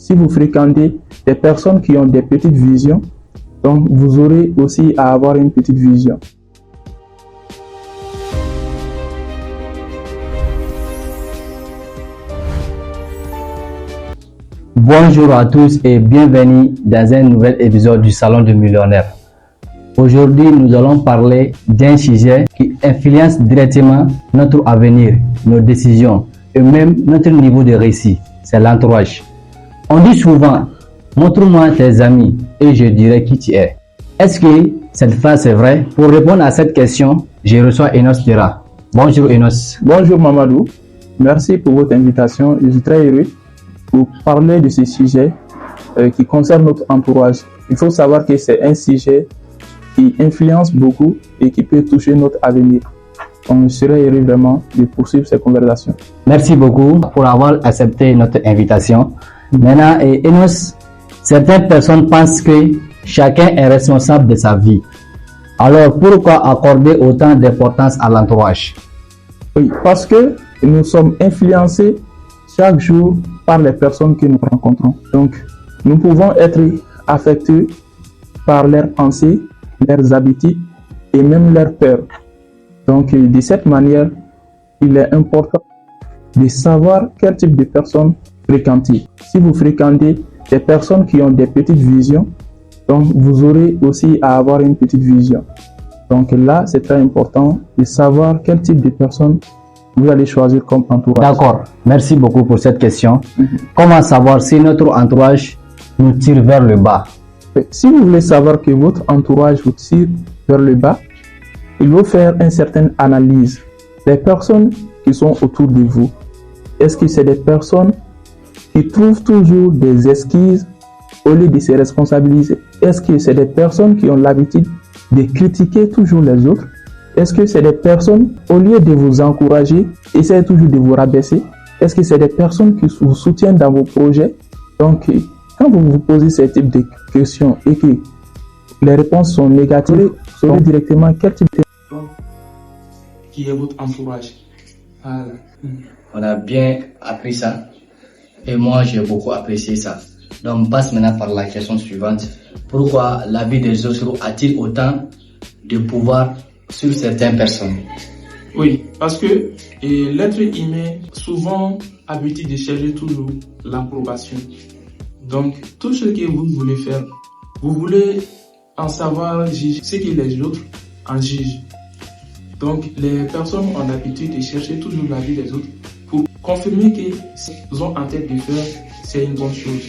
Si vous fréquentez des personnes qui ont des petites visions, donc vous aurez aussi à avoir une petite vision. Bonjour à tous et bienvenue dans un nouvel épisode du Salon du Millionnaire. Aujourd'hui, nous allons parler d'un sujet qui influence directement notre avenir, nos décisions et même notre niveau de réussite. C'est l'entourage. On dit souvent, montre-moi tes amis et je dirai qui tu es. Est-ce que cette phrase est vraie? Pour répondre à cette question, je reçois Enos Kira. Bonjour Enos. Bonjour Mamadou. Merci pour votre invitation. Je suis très heureux pour parler de ce sujet qui concerne notre entourage. Il faut savoir que c'est un sujet qui influence beaucoup et qui peut toucher notre avenir. Donc, je serais heureux vraiment de poursuivre cette conversation. Merci beaucoup pour avoir accepté notre invitation. Maintenant, Enos, certaines personnes pensent que chacun est responsable de sa vie. Alors, pourquoi accorder autant d'importance à l'entourage? Oui, parce que nous sommes influencés chaque jour par les personnes que nous rencontrons. Donc, nous pouvons être affectés par leurs pensées, leurs habitudes et même leurs peurs. Donc, de cette manière, il est important de savoir quel type de personnes fréquenter. Si vous fréquentez des personnes qui ont des petites visions, donc vous aurez aussi à avoir une petite vision. Donc là, c'est très important de savoir quel type de personnes vous allez choisir comme entourage. D'accord, merci beaucoup pour cette question. Comment savoir si notre entourage nous tire vers le bas? Si vous voulez savoir que votre entourage vous tire vers le bas, il faut faire une certaine analyse des personnes qui sont autour de vous. Est-ce que c'est des personnes qui trouvent toujours des excuses au lieu de se responsabiliser? Est-ce que c'est des personnes qui ont l'habitude de critiquer toujours les autres? Est-ce que c'est des personnes, au lieu de vous encourager, essaient toujours de vous rabaisser? Est-ce que c'est des personnes qui vous soutiennent dans vos projets? Donc, quand vous vous posez ce type de questions et que les réponses sont négatives, vous saurez directement quel type de personne qui est votre entourage. Voilà. On a bien appris ça et moi j'ai beaucoup apprécié ça. Donc on passe maintenant par la question suivante. Pourquoi la vie des autres a-t-il autant de pouvoir sur certaines personnes? Oui, parce que l'être humain souvent habitué de chercher toujours l'approbation. Donc, tout ce que vous voulez faire, vous voulez en savoir ce que les autres en jugent. Donc, les personnes ont l'habitude de chercher toujours la vie des autres pour confirmer que ce qu'ils ont en tête de faire, c'est une bonne chose.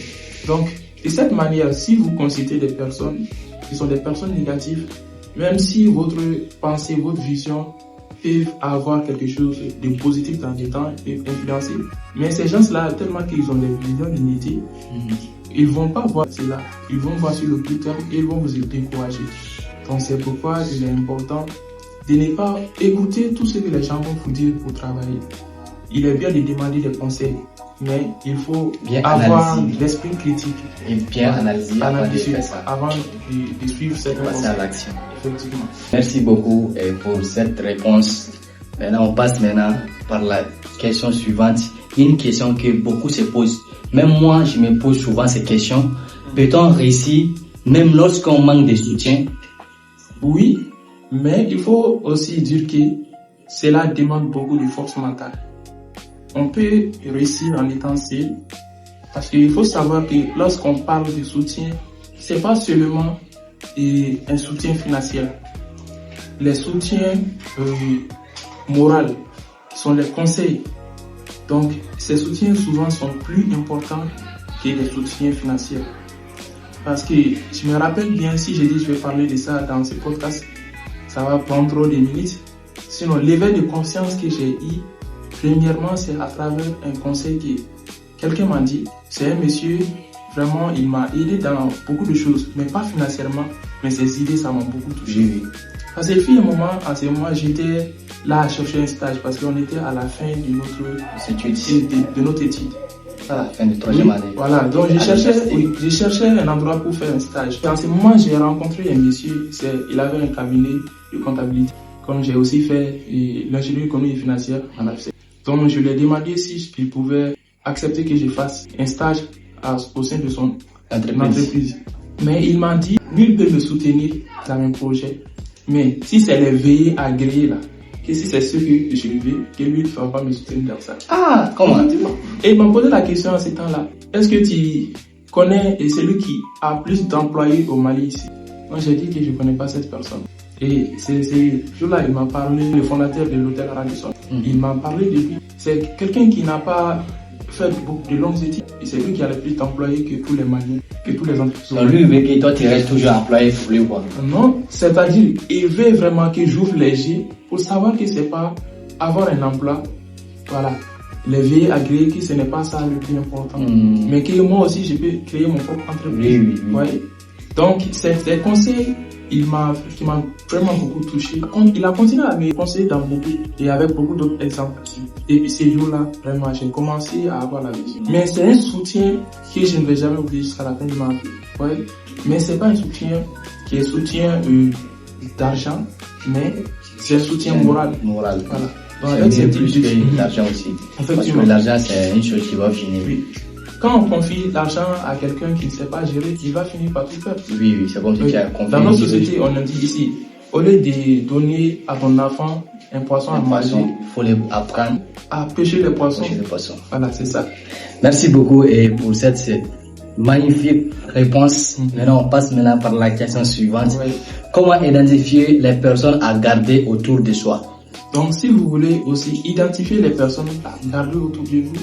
Donc, de cette manière, si vous considérez des personnes qui sont des personnes négatives, même si votre pensée, votre vision peuvent avoir quelque chose de positif dans les temps, peuvent influencer. Mais ces gens-là, tellement qu'ils ont des visions limitées, ils vont pas voir cela. Ils vont voir sur le plus terme et ils vont vous décourager. Donc c'est pourquoi il est important de ne pas écouter tout ce que les gens vont vous dire pour travailler. Il est bien de demander des conseils, mais il faut bien avoir l'esprit critique. Et bien analyser avant de suivre cette passer à l'action. Effectivement. Merci beaucoup pour cette réponse. Maintenant, on passe par la question suivante. Une question que beaucoup se posent. Même moi, je me pose souvent ces questions. Peut-on réussir même lorsqu'on manque de soutien? Oui, mais il faut aussi dire que cela demande beaucoup de force mentale. On peut réussir en étant seul, parce qu'il faut savoir que lorsqu'on parle de soutien, c'est pas seulement un soutien financier. Les soutiens moraux sont les conseils. Donc, ces soutiens souvent sont plus importants que les soutiens financiers. Parce que je me rappelle bien, si je dis je vais parler de ça dans ce podcast, ça va prendre trop de minutes. Sinon, l'éveil de conscience que j'ai eu, premièrement, c'est à travers un conseil que quelqu'un m'a dit. C'est un monsieur, vraiment, il m'a aidé dans beaucoup de choses, mais pas financièrement, mais ses idées, ça m'a beaucoup touché. Parce que fut un moment, à ce moment, j'étais là à chercher un stage parce qu'on était à la fin de notre étude. À la fin de troisième année. Voilà, donc je cherchais un endroit pour faire un stage. Et en ce moment, j'ai rencontré un monsieur, il avait un cabinet de comptabilité. Comme j'ai aussi fait l'ingénierie économique et financière en AFC. Donc je lui ai demandé si il pouvait accepter que je fasse un stage au sein de son entreprise. Mais il m'a dit, lui, il peut me soutenir dans mes projets. Mais si c'est les veillées agréées là, que si c'est ce que je veux, que lui, il ne va pas me soutenir dans ça. Ah, comment? Et il m'a posé la question en ces temps-là. Est-ce que tu connais celui qui a plus d'employés au Mali ici? Moi, j'ai dit que je ne connais pas cette personne. Et c'est jour-là, il m'a parlé, le fondateur de l'hôtel Radisson. Il m'a parlé de lui. C'est quelqu'un qui n'a pas fait beaucoup de longues études. Et c'est lui qui a le plus d'employés que tous les Maliens, que tous les entreprises. Donc lui, il veut que toi, tu restes toujours employé pour lui, quoi. Non, c'est-à-dire, il veut vraiment que j'ouvre les yeux pour savoir que c'est pas avoir un emploi. Voilà. Les veillées agréées, que ce n'est pas ça le plus important. Mais que moi aussi, je peux créer mon propre entreprise. Oui. Ouais. Donc, ces conseils, qui m'a vraiment beaucoup touché. Il a continué à me conseiller dans beaucoup et avec beaucoup d'autres exemples. Et puis ces jours-là, vraiment, j'ai commencé à avoir la vision. Mais c'est un soutien que je ne vais jamais oublier jusqu'à la fin de ma vie. Ouais. Mais c'est pas un soutien qui est soutien d'argent, mais c'est un soutien moral. Voilà. Donc, c'est plus que l'argent aussi. Parce que l'argent, c'est une chose qui va finir. Oui. Quand on confie l'argent à quelqu'un qui ne sait pas gérer, il va finir par tout perdre. Oui, c'est comme si tu as confié. Dans notre société, on a dit ici, au lieu de donner à ton enfant un poisson à manger, il faut apprendre à pêcher les poissons. Voilà, c'est ça. Merci beaucoup et pour cette magnifique réponse. Maintenant, on passe par la question suivante. Ouais. Comment identifier les personnes à garder autour de soi? Donc, si vous voulez aussi identifier les personnes à garder autour de vous,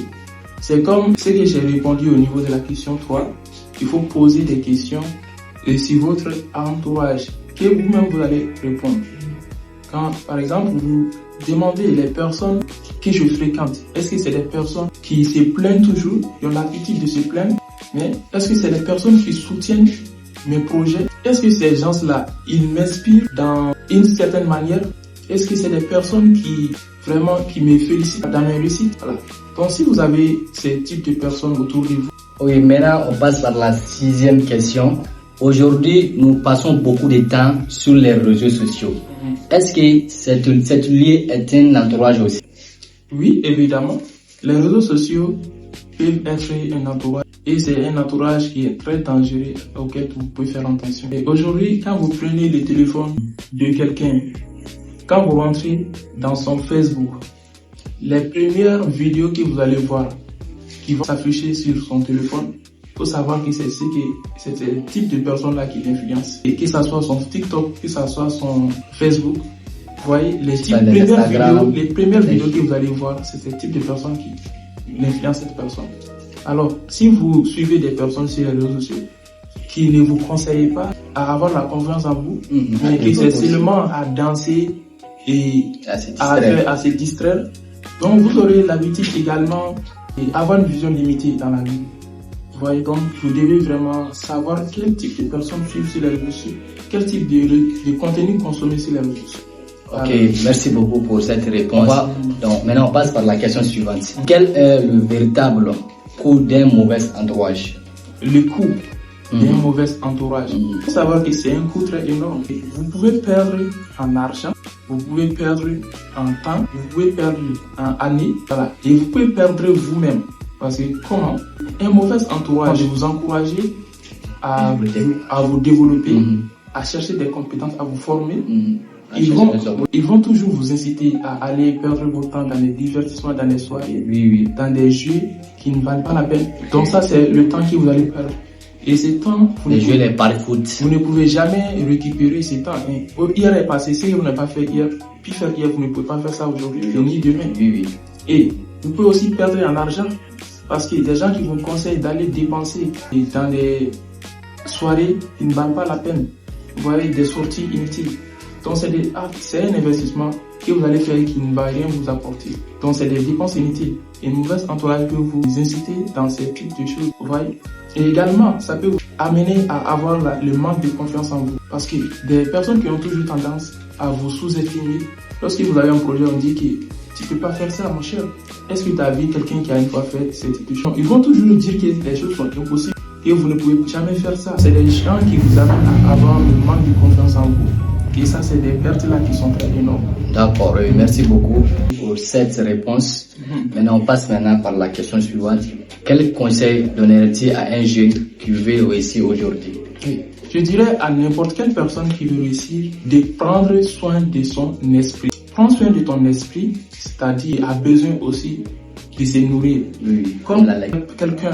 c'est comme ce que j'ai répondu au niveau de la question 3. Il faut poser des questions sur votre entourage que vous-même vous allez répondre. Quand, par exemple, vous demandez les personnes que je fréquente, est-ce que c'est des personnes qui se plaignent toujours, qui ont l'habitude de se plaindre, mais est-ce que c'est des personnes qui soutiennent mes projets? Est-ce que ces gens-là, ils m'inspirent dans une certaine manière? Est-ce que c'est des personnes qui me félicitent dans mes réussites? Voilà. Donc si vous avez ces types de personnes autour de vous. Oui, maintenant on passe par la 6e question. Aujourd'hui, nous passons beaucoup de temps sur les réseaux sociaux. Est-ce que cette liée est un entourage aussi? Oui, évidemment. Les réseaux sociaux peuvent être un entourage. Et c'est un entourage qui est très dangereux auquel vous pouvez faire attention. Et aujourd'hui, quand vous prenez le téléphone de quelqu'un, quand vous rentrez dans son Facebook, les premières vidéos que vous allez voir qui vont s'afficher sur son téléphone, il faut savoir que c'est ce type de personnes-là qui l'influencent. Et que ce soit son TikTok, que ce soit son Facebook, vous voyez, les premières vidéos que vous allez voir, c'est ce type de personnes qui influencent cette personne. Alors, si vous suivez des personnes sur les réseaux sociaux qui ne vous conseillent pas à avoir la confiance en vous, mais qui c'est seulement à danser et à se distraire, donc vous aurez l'habitude également d'avoir une vision limitée dans la vie. Vous voyez, donc vous devez vraiment savoir quel type de personnes suivre sur les réseaux sociaux, quel type de contenu consommer sur les réseaux sociaux. Ok, merci beaucoup pour cette réponse. Donc maintenant on passe par la question suivante. Quel est le véritable coût d'un mauvais entourage? Le coût d'un mauvais entourage. Il faut savoir que c'est un coût très énorme. Vous pouvez perdre en argent, vous pouvez perdre en temps, vous pouvez perdre en années, voilà. Et vous pouvez perdre vous-même. Parce que comment? Un mauvais entourage va vous encourager à vous développer, à chercher des compétences, à vous former. Ils vont toujours vous inciter à aller perdre votre temps dans les divertissements, dans les soirées, dans des jeux qui ne valent pas la peine. Donc ça, c'est le temps que vous allez perdre. Et ce temps, vous ne pouvez jamais récupérer ce temps. Hier est passé, si vous n'avez pas fait hier, puis faire hier, vous ne pouvez pas faire ça aujourd'hui, ni demain. Et vous pouvez aussi perdre en argent, parce qu'il y a des gens qui vous conseillent d'aller dépenser dans des soirées qui ne valent pas la peine. Vous voyez, des sorties inutiles. Donc c'est un investissement que vous allez faire qui ne va rien vous apporter. Donc c'est des dépenses inutiles. Et une mauvaise entourage peut vous inciter dans ces types de choses. Vous voyez. Et également, ça peut vous amener à avoir le manque de confiance en vous. Parce que des personnes qui ont toujours tendance à vous sous-estimer, lorsque vous avez un projet, on dit que tu ne peux pas faire ça, mon cher. Est-ce que tu as vu quelqu'un qui a une fois fait cette type de choses? Ils vont toujours dire que les choses sont impossibles et vous ne pouvez jamais faire ça. C'est des gens qui vous amènent à avoir le manque de confiance en vous. Et ça, c'est des pertes là qui sont très énormes. D'accord, merci beaucoup pour cette réponse. Maintenant, on passe par la question suivante. Quel conseil donnerais-tu à un jeune qui veut réussir aujourd'hui? Je dirais à n'importe quelle personne qui veut réussir de prendre soin de son esprit. Prends soin de ton esprit, c'est-à-dire a besoin aussi de se nourrir. Oui, comme quelqu'un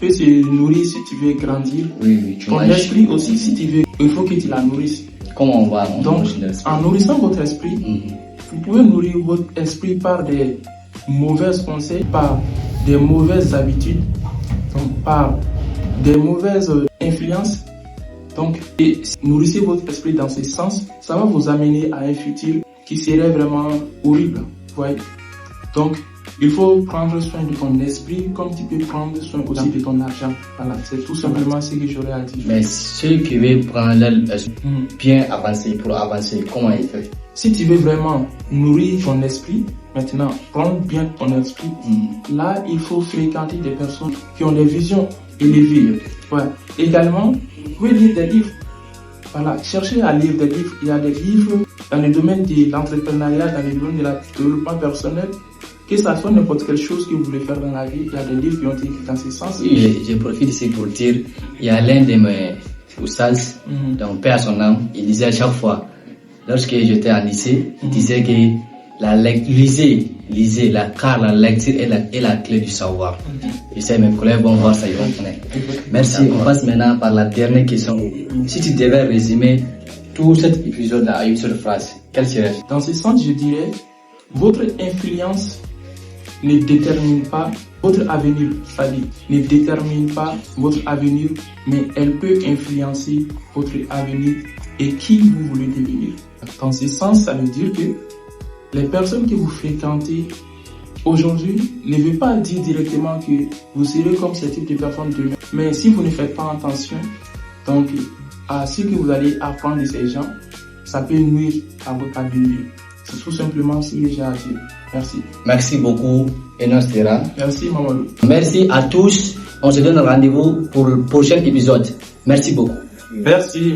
peut se nourrir si tu veux grandir. Oui, ton esprit aussi, si tu veux, il faut que tu la nourrisses. Comment on va donc, en nourrissant votre esprit, vous pouvez nourrir votre esprit par des mauvais conseils, par des mauvaises habitudes, donc par des mauvaises influences. Donc, et nourrissez votre esprit dans ce sens, ça va vous amener à un futur qui serait vraiment horrible. Voyez? Donc, il faut prendre soin de ton esprit comme tu peux prendre soin aussi de ton argent. Voilà, c'est tout simplement ce que j'aurais à dire. Mais ceux qui veulent prendre leur bien avancer, pour avancer, comment ils font? Si tu veux vraiment nourrir ton esprit, maintenant, prendre bien ton esprit, là, il faut fréquenter des personnes qui ont des visions élevées. Ouais. Également, vous pouvez lire des livres. Voilà, cherchez à lire des livres. Il y a des livres dans le domaine de l'entrepreneuriat, dans le domaine de la développement personnel. Que ça soit n'importe quelle chose que vous voulez faire dans la vie, il y a des livres qui ont été écrits dans ce sens. Oui, je profite ici pour dire, il y a l'un de mes oustas, donc père à son âme, il disait à chaque fois, lorsque j'étais en lycée, il disait que lisez, car la lecture est la clé du savoir. Je sais, mes collègues vont voir ça, ils vont connaître. Merci, on passe maintenant par la dernière question. Si tu devais résumer tout cet épisode à une seule phrase, quelle serait? Dans ce sens, je dirais, votre influence ne détermine pas votre avenir, c'est-à-dire ne détermine pas votre avenir, mais elle peut influencer votre avenir et qui vous voulez devenir. Dans ce sens, ça veut dire que les personnes que vous fréquentez aujourd'hui ne veut pas dire directement que vous serez comme ce type de personnes demain. Mais si vous ne faites pas attention, donc à ce que vous allez apprendre de ces gens, ça peut nuire à votre avenir. C'est tout simplement ce que j'ai à dire. Merci. Merci beaucoup, Enos Terra. Merci, Mamadou. Merci à tous. On se donne rendez-vous pour le prochain épisode. Merci beaucoup. Merci.